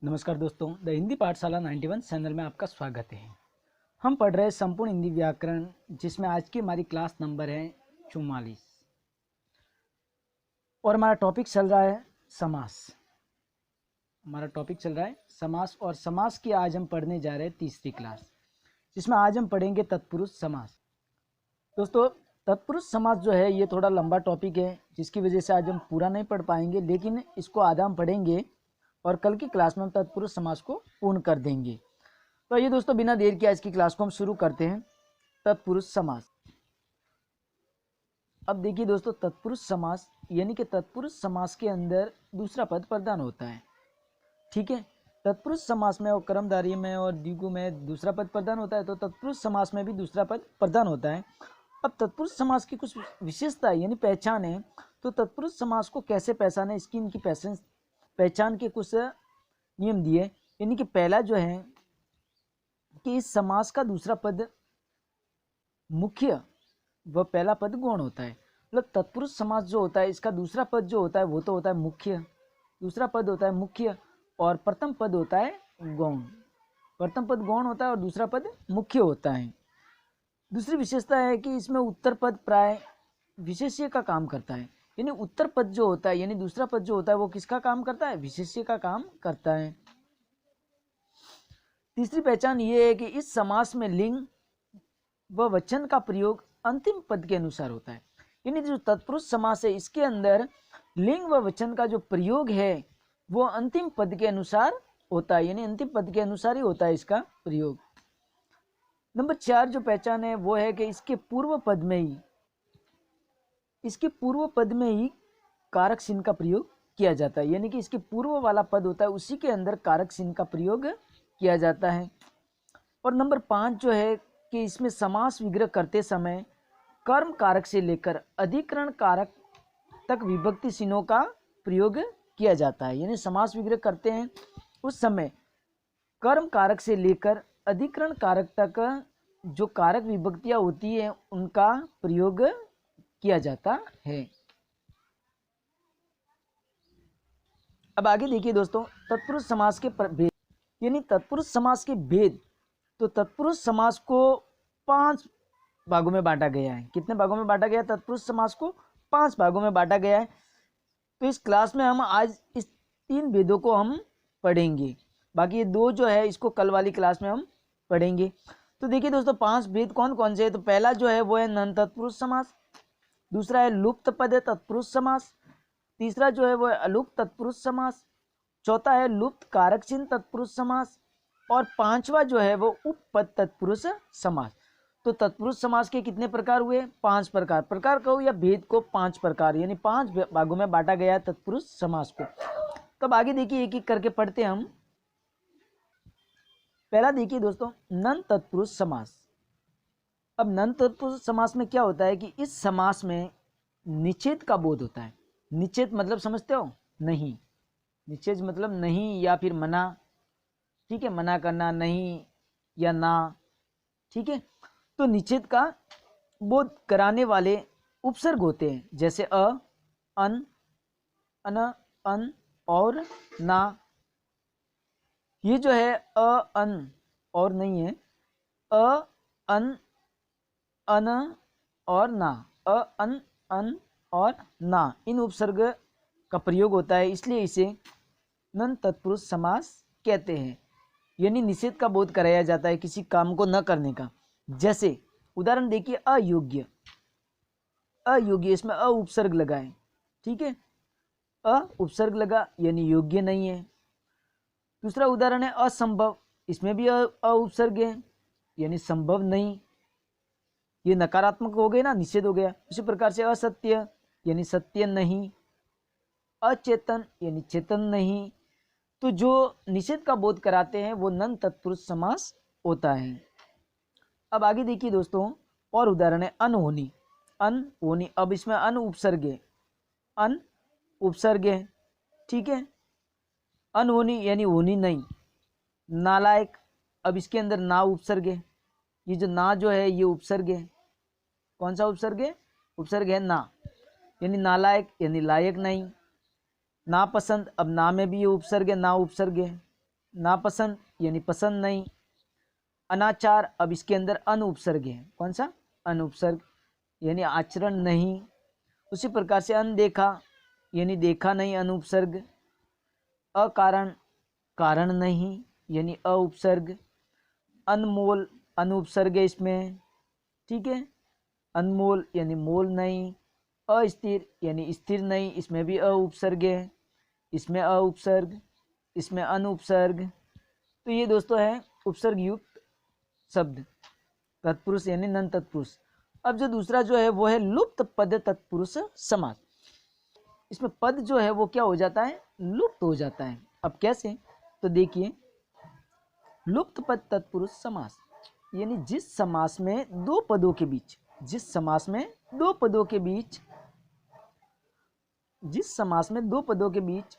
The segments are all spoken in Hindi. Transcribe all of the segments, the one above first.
नमस्कार दोस्तों, द हिंदी पाठशाला 91 चैनल में आपका स्वागत है। हम पढ़ रहे हैं संपूर्ण हिंदी व्याकरण, जिसमें आज की हमारी क्लास नंबर है 44 और हमारा टॉपिक चल रहा है समास। और समास की आज हम पढ़ने जा रहे हैं तीसरी क्लास, जिसमें आज हम पढ़ेंगे तत्पुरुष समास। दोस्तों, तत्पुरुष समास जो है ये थोड़ा लंबा टॉपिक है, जिसकी वजह से आज हम पूरा नहीं पढ़ पाएंगे, लेकिन इसको आधा हम पढ़ेंगे और कल की क्लास में हम तत्पुरुष समास को पूर्ण कर देंगे। तो ये दोस्तों, बिना देर के आज की क्लास को हम शुरू करते हैं। तत्पुरुष समास। अब देखिए दोस्तों, तत्पुरुष समास यानी कि तत्पुरुष समास के अंदर दूसरा पद प्रधान होता है। ठीक है, तत्पुरुष समास में और कर्मधारय में और द्विगु में दूसरा पद प्रधान होता है, तो तत्पुरुष समास में भी दूसरा पद प्रधान होता है। अब तत्पुरुष समास की कुछ विशेषता यानी पहचान है, तो तत्पुरुष समास को कैसे पहचाने, इसकी इनकी पहचान के कुछ नियम दिए। यानी कि पहला जो है कि इस समास का दूसरा पद मुख्य व पहला पद गौण होता है। मतलब तत्पुरुष समास जो होता है, इसका दूसरा पद जो होता है वो तो होता है मुख्य, दूसरा पद होता है मुख्य और प्रथम पद होता है गौण। प्रथम पद गौण होता है और दूसरा पद मुख्य होता है। दूसरी विशेषता है कि इसमें उत्तर पद प्राय विशेष्य का काम करता है। यानी उत्तर पद जो होता है यानी दूसरा पद जो होता है वो किसका काम करता है? विशेष्य का काम करता है। तीसरी पहचान ये है कि इस समास में लिंग व वचन का प्रयोग अंतिम पद के अनुसार होता है। यानी जो तत्पुरुष समास है, इसके अंदर लिंग व वचन का जो प्रयोग है वो अंतिम पद के अनुसार होता है, यानी अंतिम पद के अनुसार ही होता है इसका प्रयोग। नंबर 4 जो पहचान है वो है कि इसके पूर्व पद में ही कारक चिन्ह का प्रयोग किया जाता है। यानी कि इसके पूर्व वाला पद होता है उसी के अंदर कारक चिन्ह का प्रयोग किया जाता है। और नंबर 5 जो है कि इसमें समास विग्रह करते समय कर्म कारक से लेकर अधिकरण कारक तक विभक्ति चिन्हों का प्रयोग किया जाता है। यानी समास विग्रह करते हैं उस समय कर्म कारक से लेकर अधिकरण कारक तक जो कारक विभक्तियां होती है उनका प्रयोग किया जाता है। अब आगे देखिए दोस्तों, तत्पुरुष समास के भेद यानी तत्पुरुष समास के भेद। तो तत्पुरुष समास को 5 भागों में बांटा गया है। कितने भागों में बांटा गया है? तत्पुरुष समास को 5 भागों में बांटा गया है। तो इस क्लास में हम आज इस 3 भेदों को हम पढ़ेंगे, बाकी ये 2 जो है इसको कल वाली क्लास में हम पढ़ेंगे। तो देखिए दोस्तों, 5 भेद कौन कौन से है? तो पहला जो है वो है नन तत्पुरुष समास, दूसरा है लुप्त पद तत्पुरुष समास, तीसरा जो है वो है अलुप्त तत्पुरुष समास, चौथा है लुप्त कारक चिन्ह तत्पुरुष समास और 5वां जो है वो उपपद तत्पुरुष समास। तो तत्पुरुष समास के कितने प्रकार हुए? 5 प्रकार कहो या भेद को 5 प्रकार, यानी 5 भागों में बांटा गया है तत्पुरुष समास को। तब आगे देखिए एक एक करके पढ़ते हैं हम। पहला देखिए दोस्तों, नन तत्पुरुष समास। अब नन तत्पुरुष समास में क्या होता है कि इस समास में निषेध का बोध होता है। निषेध मतलब समझते हो? नहीं। निषेध मतलब नहीं या फिर मना। ठीक है, मना करना, नहीं या ना। ठीक है, तो निषेध का बोध कराने वाले उपसर्ग होते हैं, जैसे अ, अन, अन, अन और ना। ये जो है अ, अन और नहीं है, अ, अन, अन और ना, अ, अन और ना, इन उपसर्ग का प्रयोग होता है, इसलिए इसे नन तत्पुरुष समास कहते हैं। यानी निषेध का बोध कराया जाता है किसी काम को न करने का। जैसे उदाहरण देखिए, अयोग्य। अयोग्य, इसमें अ उपसर्ग लगा है। ठीक है, अ उपसर्ग लगा यानी योग्य नहीं है। दूसरा उदाहरण है असंभव। इसमें भी अ उपसर्ग है यानी संभव नहीं। ये नकारात्मक हो गए ना, निषेध हो गया। इसी प्रकार से असत्य यानी सत्य नहीं, अचेतन यानी चेतन नहीं। तो जो निषेध का बोध कराते हैं वो नन तत्पुरुष समास होता है। अब आगे देखिए दोस्तों, और उदाहरण है अनहोनी। अनहोनी, अब इसमें अन उपसर्ग है, अन उपसर्ग है। ठीक है, अनहोनी यानी होनी नहीं। नालायक, अब इसके अंदर ना उपसर्ग है। ये जो ना जो है ये उपसर्ग है। कौन सा उपसर्ग है? उपसर्ग है ना, यानी नालायक यानी लायक नहीं। नापसंद, अब ना में भी ये उपसर्ग है, ना उपसर्ग है। नापसंद यानी पसंद नहीं। अनाचार, अब इसके अंदर अन उपसर्ग है। कौन सा? अन उपसर्ग यानी आचरण नहीं। उसी प्रकार से अनदेखा यानी देखा नहीं, अन उपसर्ग। अकारण, कारण नहीं यानी अ उपसर्ग। अनमोल, अन उपसर्ग है इसमें, ठीक है। अनमोल यानी मोल नहीं। अस्थिर यानी स्थिर नहीं, इसमें भी अ उपसर्ग है, इसमें अ उपसर्ग, इसमें अन उपसर्ग। तो ये दोस्तों है उपसर्ग युक्त शब्द, तत्पुरुष यानी नन तत्पुरुष। अब जो दूसरा जो है वो है लुप्त पद तत्पुरुष समास। इसमें पद जो है वो क्या हो जाता है? लुप्त हो जाता है। अब कैसे? तो देखिए, लुप्त पद तत्पुरुष समास यानी जिस समास में दो पदों के बीच, जिस समास में दो पदों के बीच, जिस समास में दो पदों के बीच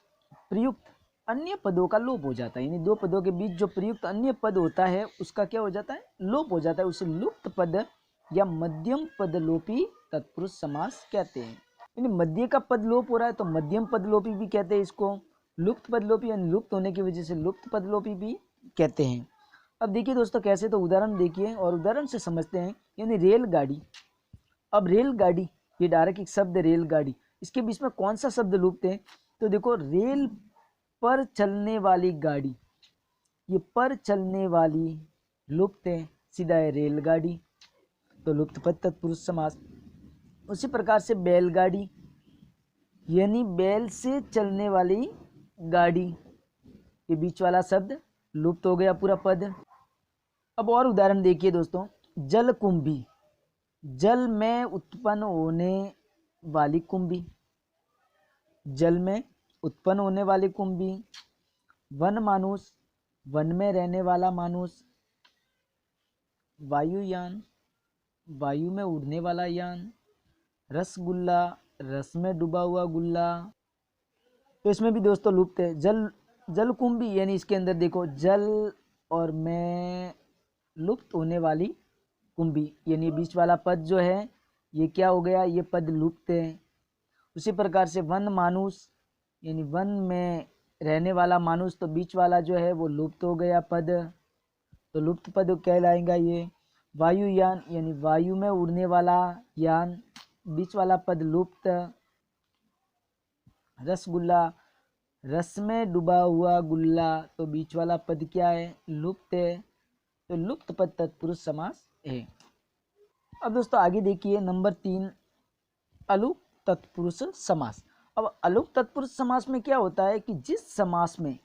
प्रयुक्त अन्य पदों का लोप हो जाता है, यानी दो पदों के बीच जो प्रयुक्त अन्य पद होता है उसका क्या हो जाता है? लोप हो जाता है। उसे लुप्त पद या मध्यम पदलोपी तत्पुरुष समास कहते हैं। यानी मध्य का पद लोप हो रहा है तो मध्यम पदलोपी भी कहते हैं इसको। लुप्त पदलोपी यानी लुप्त होने की वजह से लुप्त पदलोपी भी कहते हैं। अब देखिए दोस्तों कैसे, तो उदाहरण देखिए और उदाहरण से समझते हैं। यानी रेलगाड़ी, अब रेलगाड़ी ये डायरेक्ट एक शब्द रेलगाड़ी, इसके बीच में कौन सा शब्द लुप्त है? तो देखो, रेल पर चलने वाली गाड़ी, ये पर चलने वाली लुप्त है, सीधा है रेलगाड़ी, तो लुप्त पद तत्पुरुष समास। उसी प्रकार से बैलगाड़ी यानी बैल से चलने वाली गाड़ी, ये बीच वाला शब्द लुप्त हो गया पूरा पद। अब और उदाहरण देखिए दोस्तों, जलकुंभी, जल में उत्पन्न होने वाली कुंभी, जल में उत्पन्न होने वाली कुंभी। वन मानुष, वन में रहने वाला मानुष। वायुयान, वायु में उड़ने वाला यान। रसगुल्ला, रस में डूबा हुआ गुल्ला, तो इसमें भी दोस्तों लुप्त है। जलकुंभी यानी इसके अंदर देखो जल और में लुप्त होने वाली कुंभी, यानी बीच वाला पद जो है ये क्या हो गया? ये पद लुप्त है। उसी प्रकार से वन मानुष यानी वन में रहने वाला मानुष, तो बीच वाला जो है वो लुप्त हो गया पद, तो लुप्त पद कहलाएगा ये। वायुयान यानी वायु में उड़ने वाला यान, बीच वाला पद लुप्त। रसगुल्ला, रस में डूबा हुआ गुल्ला, तो बीच वाला पद क्या है? लुप्त है, तो लुप्त पद तत्पुरुष समास है। अब दोस्तों आगे देखिए नंबर 3, अलुक तत्पुरुष समास। अब अलुक तत्पुरुष समास में क्या होता है कि जिस समास में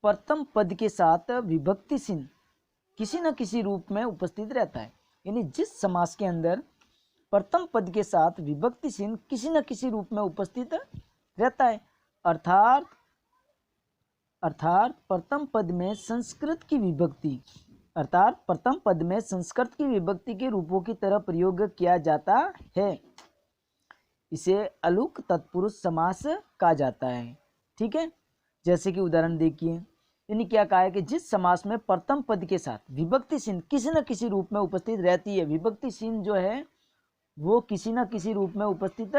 प्रथम पद के साथ विभक्ति चिन्ह किसी न किसी रूप में उपस्थित रहता है, यानी जिस समास के अंदर प्रथम पद के साथ विभक्ति चिन्ह किसी न किसी रूप में उपस्थित रहता है, अर्थात प्रथम पद में संस्कृत की विभक्ति, अर्थात प्रथम पद में संस्कृत की विभक्ति के रूपों की तरह प्रयोग किया जाता है, इसे अलुक तत्पुरुष समास कहा जाता है। ठीक है, जैसे कि उदाहरण देखिए, यानी क्या कहा है कि जिस समास में प्रथम पद के साथ विभक्ति चिन्ह किसी न किसी रूप में उपस्थित रहती है, विभक्ति चिन्ह जो है वो किसी न किसी रूप में उपस्थित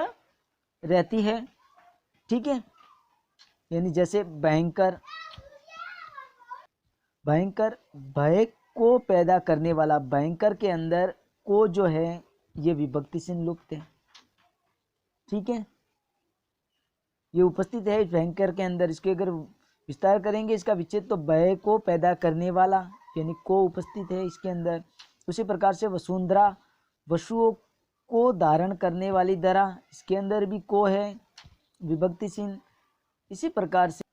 रहती है। ठीक है, यानी जैसे भयंकर, भयंकर भय को पैदा करने वाला, भयंकर के अंदर को जो है ये विभक्ति चिन्ह लुप्त है। ठीक है, ये उपस्थित है भयंकर के अंदर, इसके अगर विस्तार करेंगे इसका विच्छेद, तो भय को पैदा करने वाला यानी को उपस्थित है इसके अंदर। उसी प्रकार से वसुंधरा, वसुओं को धारण करने वाली दरा, इसके अंदर भी को है विभक्ति चिन्ह। इसी प्रकार से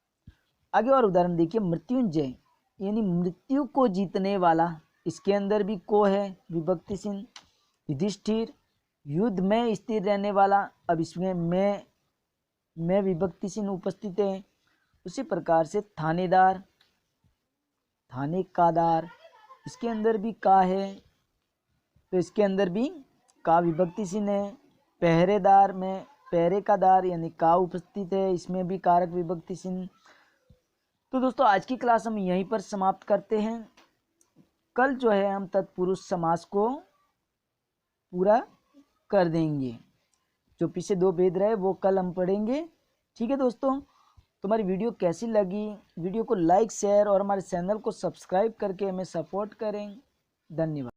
आगे और उदाहरण देखिए, मृत्युंजय यानी मृत्यु को जीतने वाला, इसके अंदर भी को है विभक्ति चिन्ह। युधिष्ठिर, युद्ध में स्थिर रहने वाला, अब इसमें मैं विभक्ति चिन्ह उपस्थित है। उसी प्रकार से थानेदार, थाने का दार, इसके अंदर भी का है, तो इसके अंदर भी का विभक्ति चिन्ह है। पहरेदार में पहरे का दार यानी का उपस्थित है, इसमें भी कारक विभक्ति चिन्ह। तो दोस्तों आज की क्लास हम यहीं पर समाप्त करते हैं। कल जो है हम तत्पुरुष समास को पूरा कर देंगे, जो पीछे दो भेद रहे वो कल हम पढ़ेंगे। ठीक है दोस्तों, तुम्हारी वीडियो कैसी लगी, वीडियो को लाइक शेयर और हमारे चैनल को सब्सक्राइब करके हमें सपोर्ट करें। धन्यवाद।